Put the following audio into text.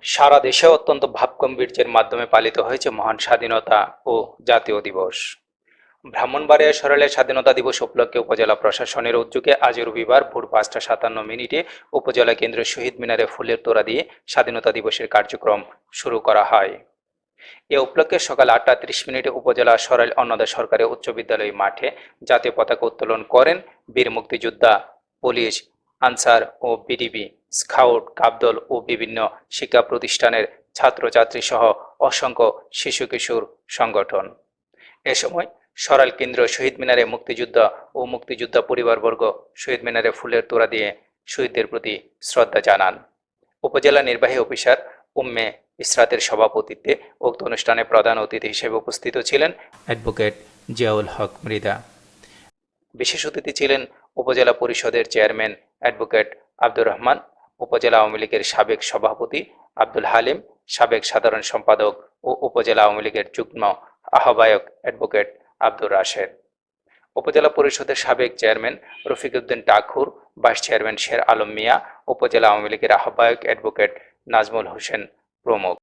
সারা দেশে অত্যন্ত ভাবগম্ভীর্যের মাধ্যমে পালিত হয়েছে মহান স্বাধীনতা ও জাতীয় দিবস। ব্রাহ্মণবাড়িয়া সরাইলে স্বাধীনতা দিবস উপলক্ষে উপজেলা প্রশাসনের উদ্যোগে আজ রবিবার ভোর ৫টা ৫৭ মিনিটে উপজেলা কেন্দ্রের শহীদ মিনারে ফুলের তোড়া দিয়ে স্বাধীনতা দিবসের কার্যক্রম শুরু করা হয়। এ উপলক্ষে সকাল ৮টা ৩০ মিনিটে উপজেলা সরাইল অন্নদা সরকারি উচ্চ বিদ্যালয় মাঠে জাতীয় পতাকা উত্তোলন করেন বীর মুক্তিযোদ্ধা, পুলিশ, আনসার ও বিডিবি, স্কাউট, কাপদল ও বিভিন্ন শিক্ষা প্রতিষ্ঠানের ছাত্রছাত্রী সহ অসংখ্য শিশু কিশোর সংগঠন। এ সময় সরাইল কেন্দ্রীয় শহীদ মিনারে মুক্তিযোদ্ধা ও মুক্তিযোদ্ধা পরিবারবর্গ শহীদ মিনারে ফুলের তোড়া দিয়ে শহীদদের প্রতি শ্রদ্ধা জানান। উপজেলা নির্বাহী অফিসার উম্মে ইসরাতের সভাপতিত্বে উক্ত অনুষ্ঠানে প্রধান অতিথি হিসেবে উপস্থিত ছিলেন অ্যাডভোকেট জিয়াউল হক মৃধা। বিশেষ অতিথি ছিলেন উপজেলা পরিষদের চেয়ারম্যান অ্যাডভোকেট আব্দুর রহমান, উপজেলা আওয়ামী লীগের সাবেক সভাপতি আব্দুল হালিম, সাবেক সাধারণ সম্পাদক ও উপজেলা আওয়ামী লীগের যুগ্ম আহ্বায়ক অ্যাডভোকেট আব্দুর রাশেদ, উপজেলা পরিষদের সাবেক চেয়ারম্যান রফিকউদ্দিন ঠাকুর, ভাইস চেয়ারম্যান শের আলম মিয়া, উপজেলা আওয়ামী লীগের আহ্বায়ক অ্যাডভোকেট নাজমুল হোসেন প্রমুখ।